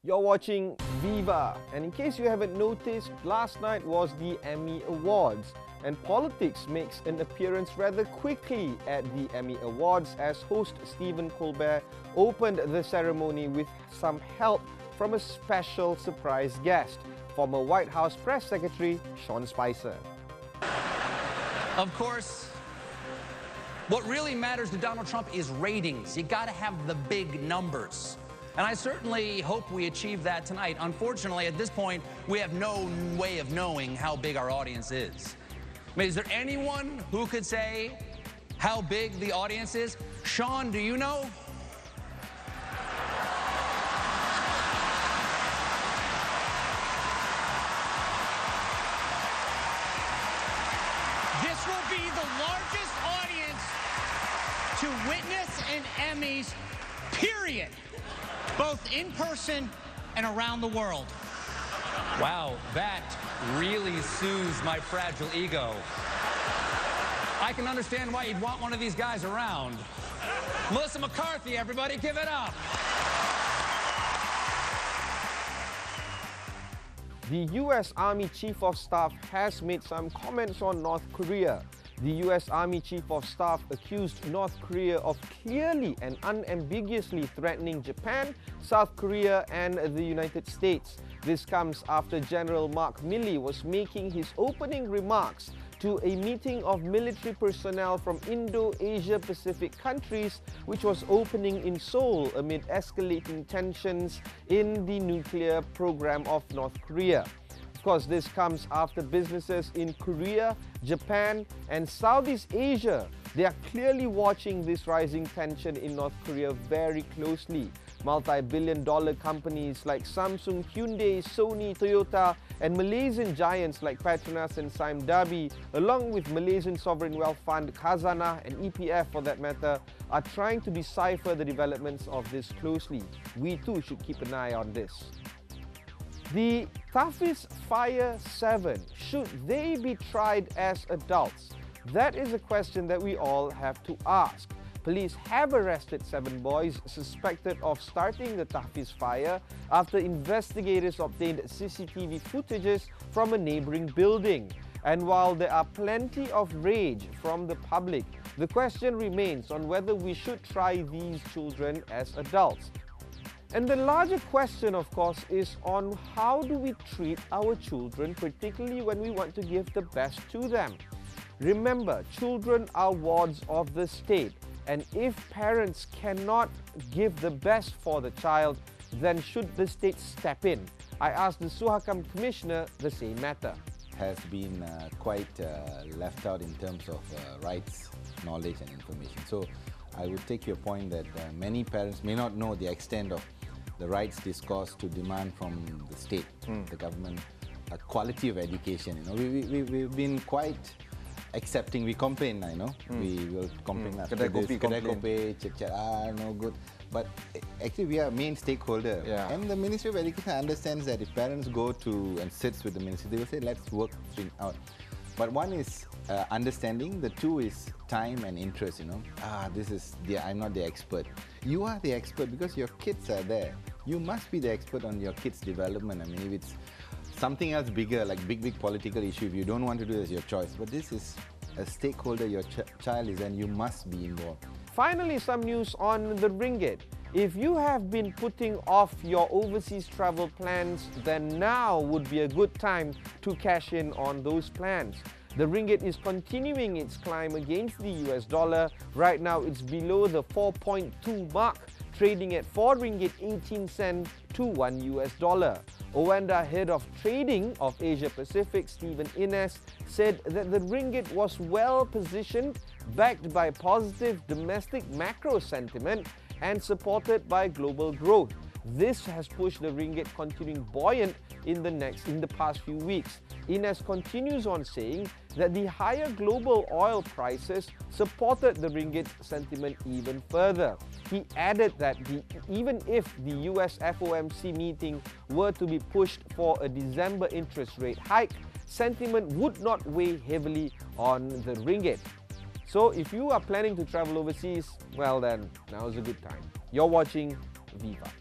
You're watching Viva, and in case you haven't noticed, last night was the Emmy Awards, and politics makes an appearance rather quickly at the Emmy Awards as host Stephen Colbert opened the ceremony with some help from a special surprise guest, former White House Press Secretary Sean Spicer. Of course, what really matters to Donald Trump is ratings. You gotta have the big numbers. And I certainly hope we achieve that tonight. Unfortunately, at this point, we have no way of knowing how big our audience is. I mean, is there anyone who could say how big the audience is? Sean, do you know? This will be the largest audience to witness an Emmys, period. Both in person and around the world. Wow, that really soothes my fragile ego. I can understand why you'd want one of these guys around. Melissa McCarthy, everybody, give it up. The US Army Chief of Staff has made some comments on North Korea. The US Army Chief of Staff accused North Korea of clearly and unambiguously threatening Japan, South Korea and the United States. This comes after General Mark Milley was making his opening remarks to a meeting of military personnel from Indo-Asia Pacific countries which was opening in Seoul amid escalating tensions in the nuclear program of North Korea. Of course, this comes after businesses in Korea, Japan and Southeast Asia, they are clearly watching this rising tension in North Korea very closely. Multi-billion-dollar companies like Samsung, Hyundai, Sony, Toyota and Malaysian giants like Petronas and Sime Darby, along with Malaysian sovereign wealth fund Khazanah and EPF for that matter, are trying to decipher the developments of this closely. We too should keep an eye on this. The Tahfiz Seven, should they be tried as adults? That is a question that we all have to ask. Police have arrested 7 boys suspected of starting the Tahfiz fire after investigators obtained CCTV footages from a neighbouring building. And while there are plenty of rage from the public, the question remains on whether we should try these children as adults. And the larger question, of course, is on how do we treat our children, particularly when we want to give the best to them. Remember, children are wards of the state, and if parents cannot give the best for the child, then should the state step in? I asked the SUHAKAM Commissioner the same matter. Has been quite left out in terms of rights, knowledge and information. So I would take your point that many parents may not know the extent of the rights discourse to demand from the state, the government, a quality of education. You know, we've been quite accepting. We complain, I know. We will complain after this. Kedai kopi, chit-chat, no good. But actually, we are a main stakeholder. Yeah. And the Ministry of Education understands that if parents go to and sits with the ministry, they will say, let's work things out. But one is understanding, the two is time and interest, you know. I'm not the expert. You are the expert because your kids are there. You must be the expert on your kids' development. I mean, if it's something else bigger, like big political issue, if you don't want to do it, it's your choice. But this is a stakeholder, your child is, and you must be involved. Finally, some news on the ringgit. If you have been putting off your overseas travel plans, then now would be a good time to cash in on those plans. The ringgit is continuing its climb against the US dollar. Right now, it's below the 4.2 mark, trading at 4 ringgit 18 cents to $1 US. Owanda head of trading of Asia Pacific, Stephen Innes, said that the ringgit was well positioned, backed by positive domestic macro sentiment and supported by global growth. This has pushed the ringgit continuing buoyant in the past few weeks. Innes continues on saying that the higher global oil prices supported the ringgit's sentiment even further. He added that even if the US FOMC meeting were to be pushed for a December interest rate hike, sentiment would not weigh heavily on the ringgit. So if you are planning to travel overseas, well then, now is a good time. You're watching Viva.